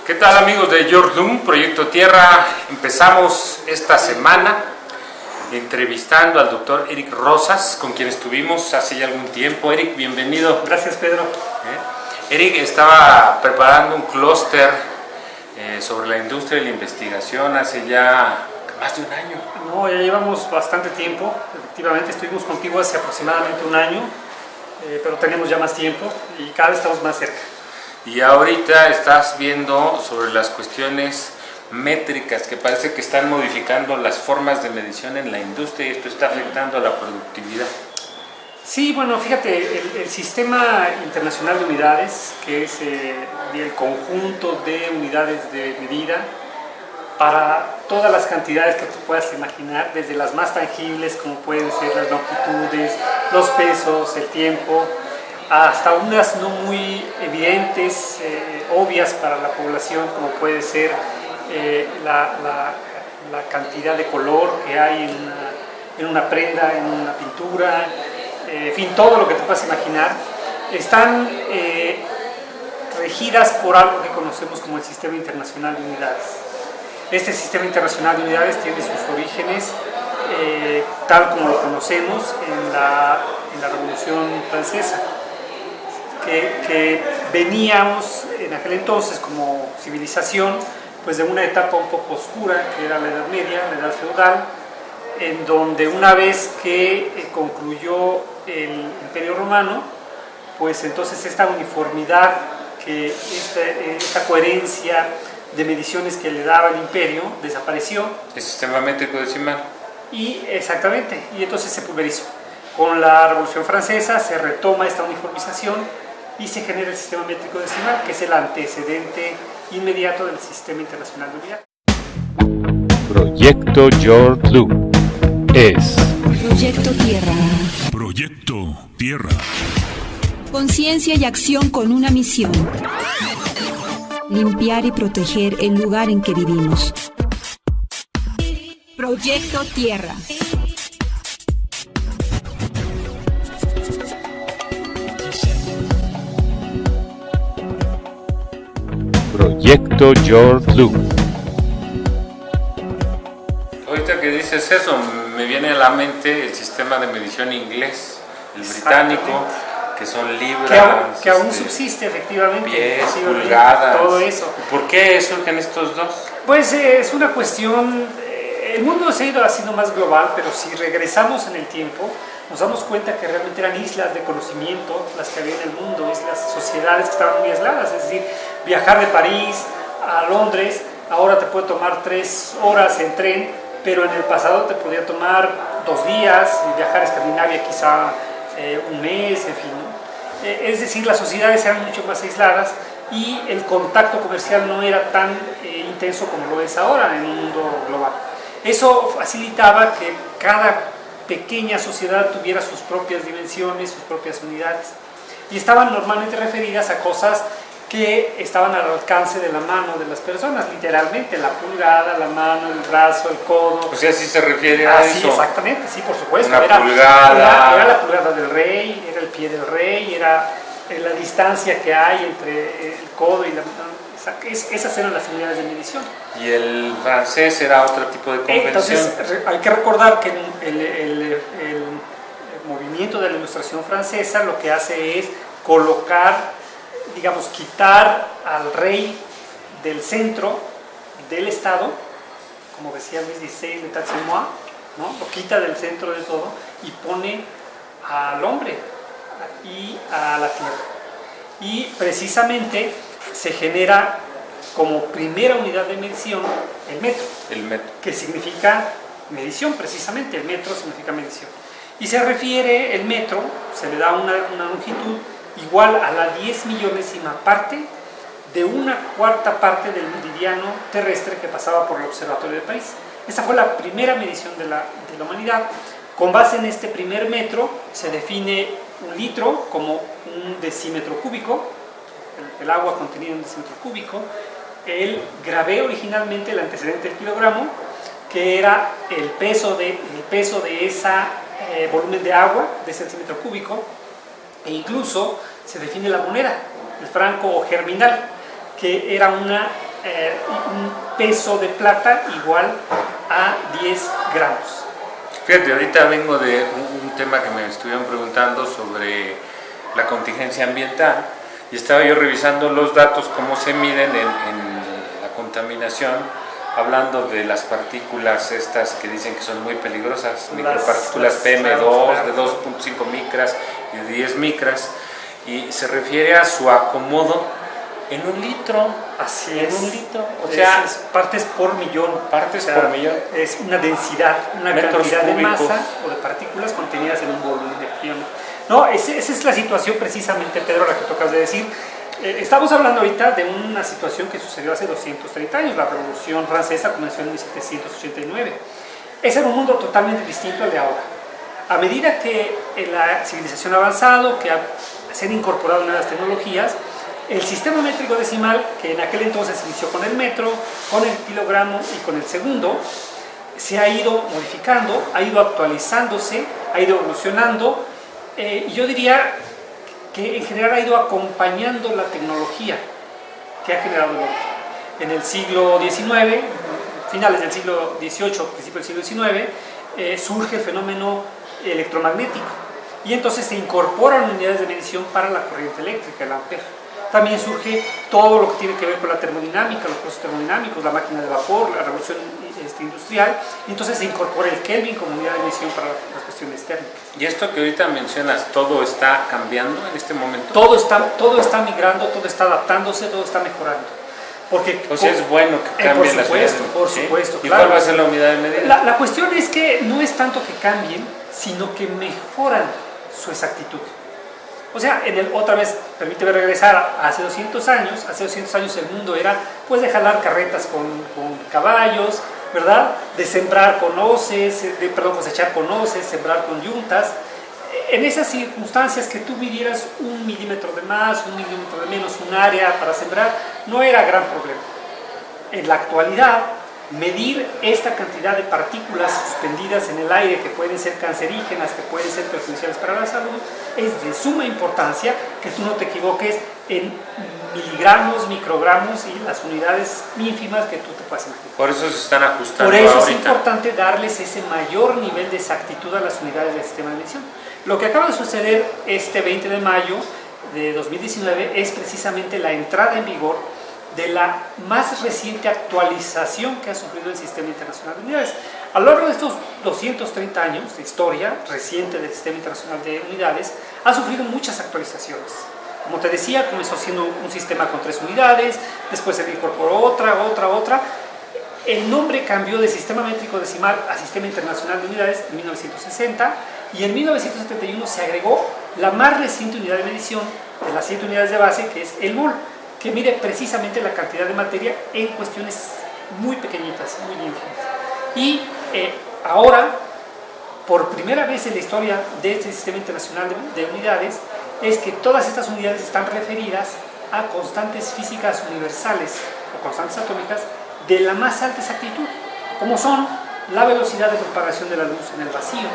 ¿Qué tal, amigos de Yordum, Proyecto Tierra? Empezamos esta semana entrevistando al doctor Eric Rosas, con quien estuvimos hace ya algún tiempo. Eric, bienvenido. Gracias, Pedro. Eric estaba preparando un clúster sobre la industria y la investigación hace ya más de un año. No, ya llevamos bastante tiempo. Efectivamente, estuvimos contigo hace aproximadamente un año, pero tenemos ya más tiempo y cada vez estamos más cerca. Y ahorita estás viendo sobre las cuestiones métricas que parece que están modificando las formas de medición en la industria y esto está afectando a la productividad. Sí, bueno, fíjate, el Sistema Internacional de Unidades, que es el conjunto de unidades de medida para todas las cantidades que tú puedas imaginar, desde las más tangibles como pueden ser las longitudes, los pesos, el tiempo, hasta unas no muy evidentes, obvias para la población, como puede ser la cantidad de color que hay en una prenda, en una pintura, en fin, todo lo que te puedas imaginar, están regidas por algo que conocemos como el Sistema Internacional de Unidades. Este Sistema Internacional de Unidades tiene sus orígenes, tal como lo conocemos, en la Revolución Francesa. Que veníamos en aquel entonces como civilización pues de una etapa un poco oscura que era la Edad Media, la Edad Feudal, en donde una vez que concluyó el Imperio Romano, pues entonces esta uniformidad, esta coherencia de mediciones que le daba el imperio desapareció. El sistema métrico decimal. Y exactamente, y entonces se pulverizó. Con la Revolución Francesa se retoma esta uniformización y se genera el sistema métrico decimal, que es el antecedente inmediato del Sistema Internacional de Unidades. Proyecto Yordum es Proyecto Tierra. Proyecto Tierra. Conciencia y acción con una misión: limpiar y proteger el lugar en que vivimos. Proyecto Tierra. Proyecto Yordum. Ahorita que dices eso, me viene a la mente el sistema de medición inglés, el británico, que son libras, que aún subsiste efectivamente, pies, pulgadas, todo eso. ¿Por qué surgen estos dos? Pues es una cuestión, el mundo se ha ido haciendo más global, pero si regresamos en el tiempo, nos damos cuenta que realmente eran islas de conocimiento las que había en el mundo, islas, sociedades que estaban muy aisladas, es decir, viajar de París a Londres, ahora te puede tomar 3 horas en tren, pero en el pasado te podía tomar 2 días, y viajar a Escandinavia quizá un mes, en fin, ¿no? Es decir, las sociedades eran mucho más aisladas y el contacto comercial no era tan intenso como lo es ahora en un mundo global. Eso facilitaba que cada pequeña sociedad tuviera sus propias dimensiones, sus propias unidades, y estaban normalmente referidas a cosas que estaban al alcance de la mano de las personas, literalmente, la pulgada, la mano, el brazo, el codo. O sea, sí se refiere a eso. Sí, exactamente, sí, por supuesto. Una pulgada. Era la pulgada del rey, era el pie del rey, era la distancia que hay entre el codo y la mano. Esas eran las unidades de medición. Y el francés era otro tipo de convención. Entonces, hay que recordar que el movimiento de la Ilustración francesa lo que hace es colocar, digamos, quitar al rey del centro del Estado, como decía Luis XVI, l'état c'est moi, ¿no? Lo quita del centro de todo y pone al hombre y a la tierra. Y precisamente se genera como primera unidad de medición el metro. El metro. Que significa medición, precisamente. El metro significa medición. Y se refiere, el metro, se le da una longitud igual a la 10 millonésima parte de una cuarta parte del meridiano terrestre que pasaba por el Observatorio de París. Esta fue la primera medición de la humanidad. Con base en este primer metro se define un litro como un decímetro cúbico, el agua contenida en un decímetro cúbico. Él grabé originalmente el antecedente del kilogramo, que era el peso de ese volumen de agua, de ese decímetro cúbico, e incluso se define la moneda, el franco germinal, que era una un peso de plata igual a 10 gramos. Fíjate, ahorita vengo de un tema que me estuvieron preguntando sobre la contingencia ambiental y estaba yo revisando los datos, cómo se miden en la contaminación, hablando de las partículas estas que dicen que son muy peligrosas, micropartículas PM2 de 2.5 micras y de 10 micras, y se refiere a su acomodo en un litro. Así en es. un litro, o sea, es partes por millón. Partes por millón. Es una densidad, una Metros cantidad de cúbicos. masa o de partículas contenidas en un volumen de frío. No, esa es la situación precisamente, Pedro, la que tocas de decir. Estamos hablando ahorita de una situación que sucedió hace 230 años. La Revolución Francesa comenzó en 1789. Ese era un mundo totalmente distinto al de ahora. A medida que la civilización ha avanzado, que se han incorporado nuevas tecnologías, el sistema métrico decimal, que en aquel entonces se inició con el metro, con el kilogramo y con el segundo, se ha ido modificando, ha ido actualizándose, ha ido evolucionando, y yo diría que en general ha ido acompañando la tecnología que ha generado el hombre. En el siglo XIX, finales del siglo XVIII, principios del siglo XIX, surge el fenómeno electromagnético y entonces se incorporan unidades de medición para la corriente eléctrica, el ampere. También surge todo lo que tiene que ver con la termodinámica, los procesos termodinámicos, la máquina de vapor, la revolución industrial, y entonces se incorpora el Kelvin como unidad de medición para las cuestiones térmicas. Y esto que ahorita mencionas, ¿todo está cambiando en este momento? Todo está migrando, todo está adaptándose, todo está mejorando. Porque, o sea, es bueno que cambien las unidades. Por supuesto, ¿Y claro. cuál va a ser la unidad de medida? La cuestión es que no es tanto que cambien, sino que mejoran su exactitud. O sea, otra vez, permíteme regresar a hace 200 años. Hace 200 años el mundo era pues de jalar carretas con caballos, ¿verdad? De sembrar con hoces, cosechar con hoces, sembrar con yuntas. En esas circunstancias que tú midieras 1 milímetro de más, 1 milímetro de menos, un área para sembrar, no era gran problema. En la actualidad, medir esta cantidad de partículas suspendidas en el aire que pueden ser cancerígenas, que pueden ser perjudiciales para la salud, es de suma importancia que tú no te equivoques en miligramos, microgramos y las unidades ínfimas que tú te puedas imaginar. Por eso se están ajustando. Por eso ahorita es importante darles ese mayor nivel de exactitud a las unidades del sistema de medición. Lo que acaba de suceder este 20 de mayo de 2019 es precisamente la entrada en vigor de la más reciente actualización que ha sufrido el Sistema Internacional de Unidades. A lo largo de estos 230 años de historia reciente del Sistema Internacional de Unidades, ha sufrido muchas actualizaciones. Como te decía, comenzó siendo un sistema con 3 unidades, después se le incorporó otra. El nombre cambió de Sistema Métrico Decimal a Sistema Internacional de Unidades en 1960 y en 1971 se agregó la más reciente unidad de medición de las 7 unidades de base, que es el mol, que mide precisamente la cantidad de materia en cuestiones muy pequeñitas, muy ínfimas. Y ahora, por primera vez en la historia de este Sistema Internacional de Unidades, es que todas estas unidades están referidas a constantes físicas universales o constantes atómicas de la más alta exactitud, como son la velocidad de propagación de la luz en el vacío,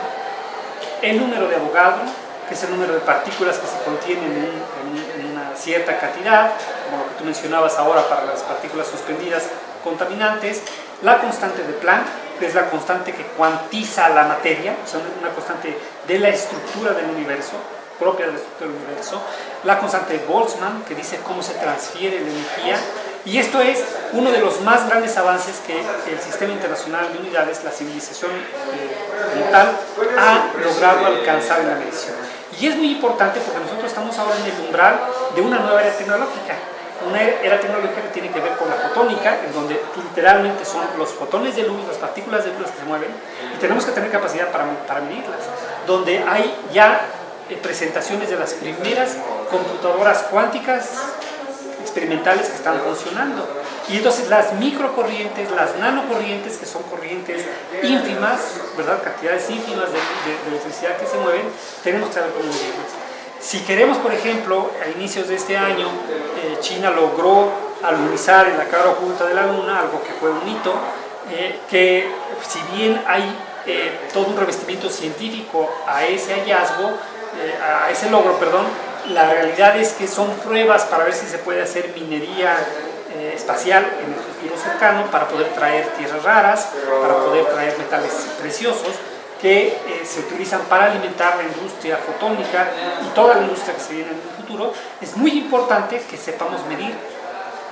el número de Avogadro, que es el número de partículas que se contienen en una cierta cantidad, como lo que tú mencionabas ahora para las partículas suspendidas contaminantes, la constante de Planck, que es la constante que cuantiza la materia, o sea, una constante de la estructura del universo, propia de la estructura del universo, la constante de Boltzmann, que dice cómo se transfiere la energía, y esto es uno de los más grandes avances que el Sistema Internacional de Unidades, la civilización como tal, ha logrado alcanzar en la medición. Y es muy importante porque nosotros estamos ahora en el umbral de una nueva era tecnológica. Una era tecnológica que tiene que ver con la fotónica, en donde literalmente son los fotones de luz, las partículas de luz que se mueven, y tenemos que tener capacidad para medirlas. Donde hay ya presentaciones de las primeras computadoras cuánticas experimentales que están funcionando. Y entonces las microcorrientes, las nanocorrientes, que son corrientes ínfimas, ¿verdad? Cantidades ínfimas de electricidad que se mueven, tenemos que saber cómo medirlas. Si queremos, por ejemplo, a inicios de este año, China logró alunizar en la cara oculta de la Luna, algo que fue un hito, que si bien hay todo un revestimiento científico a ese hallazgo, a ese logro, perdón, la realidad es que son pruebas para ver si se puede hacer minería espacial en el futuro cercano para poder traer tierras raras, para poder traer metales preciosos que se utilizan para alimentar la industria fotónica y toda la industria que se viene en el futuro. Es muy importante que sepamos medir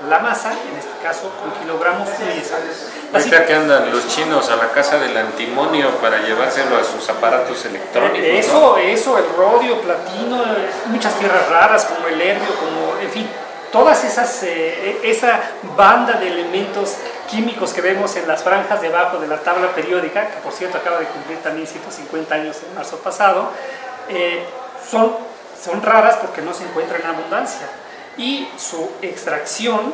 la masa, en este caso con kilogramos muy exactos. Ahorita que andan los chinos a la casa del antimonio para llevárselo a sus aparatos electrónicos, ¿no? Eso, el rodio, platino, muchas tierras raras como el herbio, como, en fin, todas esas, esa banda de elementos químicos que vemos en las franjas debajo de la tabla periódica, que por cierto acaba de cumplir también 150 años en marzo pasado, son raras porque no se encuentran en abundancia y su extracción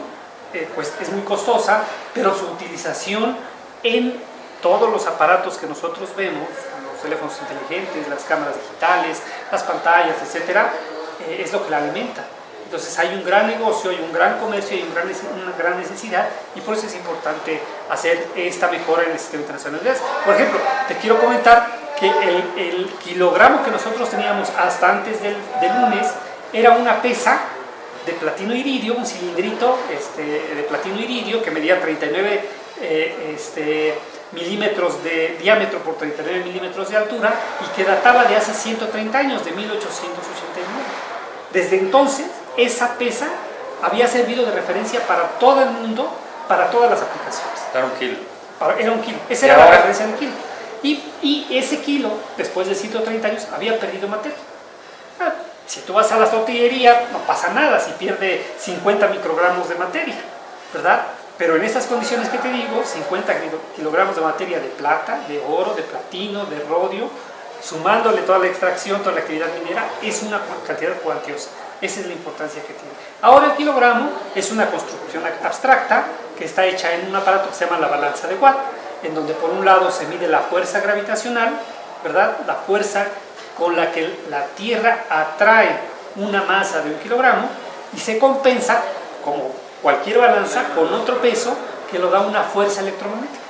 pues es muy costosa, pero su utilización en todos los aparatos que nosotros vemos, los teléfonos inteligentes, las cámaras digitales, las pantallas, etcétera, es lo que la alimenta. Entonces hay un gran negocio, hay un gran comercio, hay una gran necesidad, y por eso es importante hacer esta mejora en el sistema internacional de gas. Por ejemplo, te quiero comentar que el kilogramo que nosotros teníamos hasta antes del lunes era una pesa de platino iridio, un cilindrito de platino iridio que medía 39 milímetros de diámetro por 39 milímetros de altura y que databa de hace 130 años, de 1889. Desde entonces, esa pesa había servido de referencia para todo el mundo, para todas las aplicaciones. Era un kilo. Era un kilo, esa era la referencia del kilo. Y ese kilo, después de 130 años, había perdido materia. Si tú vas a la tortillería, no pasa nada si pierde 50 microgramos de materia, ¿verdad? Pero en estas condiciones que te digo, 50 kilogramos de materia de plata, de oro, de platino, de rodio, sumándole toda la extracción, toda la actividad minera, es una cantidad cuantiosa. Esa es la importancia que tiene. Ahora el kilogramo es una construcción abstracta que está hecha en un aparato que se llama la balanza de Watt, en donde por un lado se mide la fuerza gravitacional, ¿verdad? La fuerza con la que la Tierra atrae una masa de 1 kilogramo y se compensa, como cualquier balanza, con otro peso que lo da una fuerza electromagnética.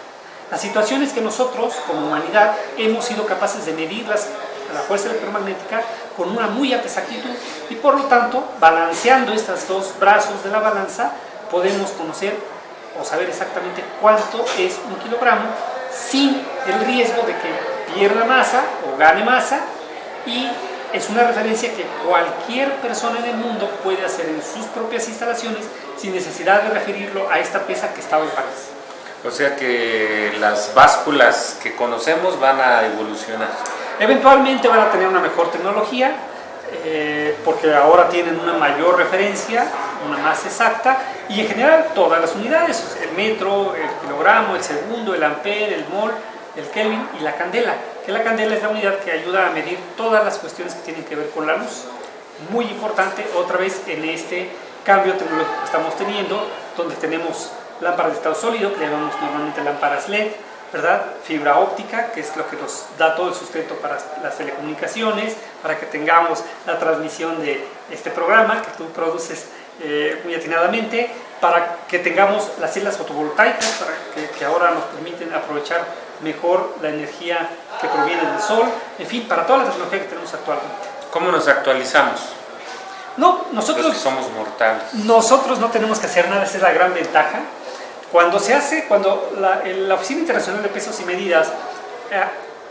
La situación es que nosotros, como humanidad, hemos sido capaces de medir la fuerza electromagnética con una muy alta exactitud y por lo tanto, balanceando estos dos brazos de la balanza, podemos conocer o saber exactamente cuánto es 1 kilogramo sin el riesgo de que pierda masa o gane masa, y es una referencia que cualquier persona en el mundo puede hacer en sus propias instalaciones sin necesidad de referirlo a esta pesa que estaba en París. O sea que las básculas que conocemos van a evolucionar. Eventualmente van a tener una mejor tecnología, porque ahora tienen una mayor referencia, una más exacta, y en general todas las unidades, el metro, el kilogramo, el segundo, el ampere, el mol, el Kelvin y la candela, que la candela es la unidad que ayuda a medir todas las cuestiones que tienen que ver con la luz. Muy importante otra vez en este cambio tecnológico que estamos teniendo, donde tenemos lámparas de estado sólido, que le llamamos normalmente lámparas LED, ¿verdad? Fibra óptica, que es lo que nos da todo el sustento para las telecomunicaciones, para que tengamos la transmisión de este programa que tú produces muy atinadamente, para que tengamos las celdas fotovoltaicas, para que ahora nos permiten aprovechar mejor la energía que proviene del sol, en fin, para toda la tecnología que tenemos actualmente. ¿Cómo nos actualizamos? No, nosotros Los que somos mortales. Nosotros no tenemos que hacer nada, esa es la gran ventaja. Cuando la Oficina Internacional de Pesos y Medidas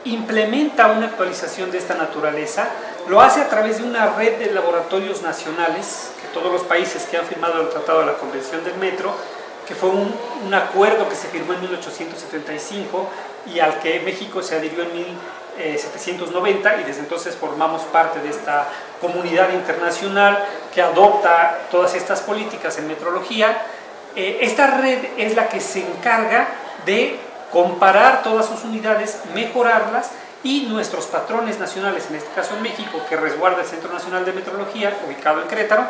implementa una actualización de esta naturaleza, lo hace a través de una red de laboratorios nacionales, que todos los países que han firmado el Tratado de la Convención del Metro, que fue un acuerdo que se firmó en 1875 y al que México se adhirió en 1790, y desde entonces formamos parte de esta comunidad internacional que adopta todas estas políticas en metrología. Esta red es la que se encarga de comparar todas sus unidades, mejorarlas, y nuestros patrones nacionales, en este caso en México, que resguarda el Centro Nacional de Metrología, ubicado en Querétaro,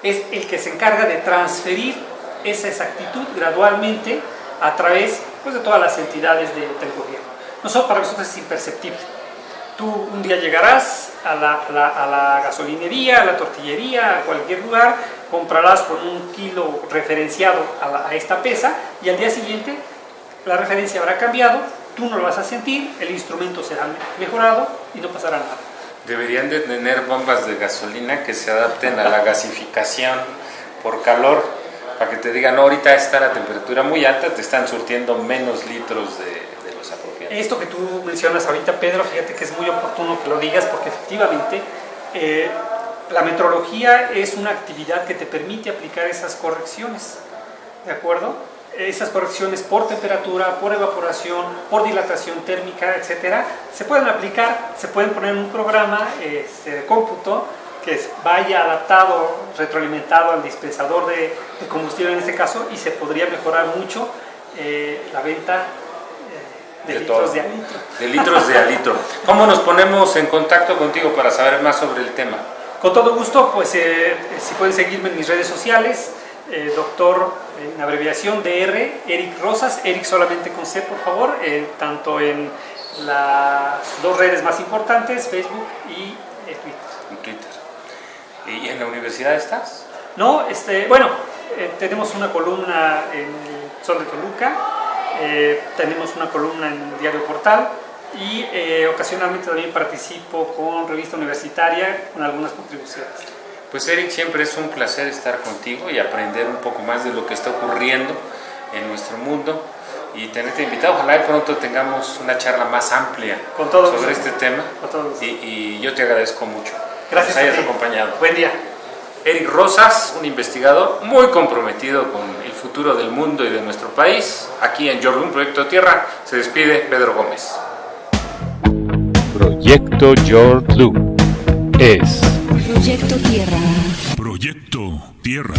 es el que se encarga de transferir esa exactitud gradualmente a través de todas las entidades del gobierno. Para nosotros es imperceptible. Tú un día llegarás a la gasolinería, a la tortillería, a cualquier lugar, comprarás con 1 kilo referenciado a esta pesa, y al día siguiente la referencia habrá cambiado, tú no lo vas a sentir, el instrumento será mejorado y no pasará nada. Deberían de tener bombas de gasolina que se adapten a la gasificación por calor, para que te digan, no, ahorita está la temperatura muy alta, te están surtiendo menos litros de los apropiados. Esto que tú mencionas ahorita, Pedro, fíjate que es muy oportuno que lo digas porque efectivamente la metrología es una actividad que te permite aplicar esas correcciones, ¿de acuerdo? Esas correcciones por temperatura, por evaporación, por dilatación térmica, etcétera, se pueden aplicar, se pueden poner en un programa de cómputo que vaya adaptado, retroalimentado al dispensador de combustible en este caso, y se podría mejorar mucho la venta de litros todo. de a litro. De litros de a litro. ¿Cómo nos ponemos en contacto contigo para saber más sobre el tema? Con todo gusto, pues si pueden seguirme en mis redes sociales, doctor, en abreviación DR, Eric Rosas, Eric solamente con C, por favor, tanto en las dos redes más importantes, Facebook y Twitter. En Twitter. ¿Y en la universidad estás? No, bueno, tenemos una columna en el Sol de Toluca, tenemos una columna en el Diario Portal y ocasionalmente también participo con Revista Universitaria con algunas contribuciones. Pues Eric, siempre es un placer estar contigo y aprender un poco más de lo que está ocurriendo en nuestro mundo y tenerte invitado. Ojalá de pronto tengamos una charla más amplia Con todo sobre gusto. este tema. Con todo gusto. Y yo te agradezco mucho. Gracias que nos hayas a ti. acompañado. Buen día. Eric Rosas, un investigador muy comprometido con el futuro del mundo y de nuestro país. Aquí en Your Room, Proyecto Tierra, se despide Pedro Gómez. Proyecto Your Loop es Proyecto Tierra. Proyecto Tierra.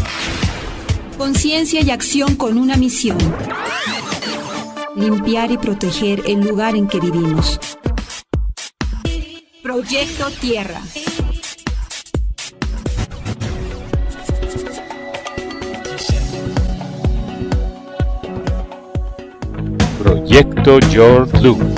Conciencia y acción con una misión. Limpiar y proteger el lugar en que vivimos. Proyecto Tierra. Proyecto Your Loop.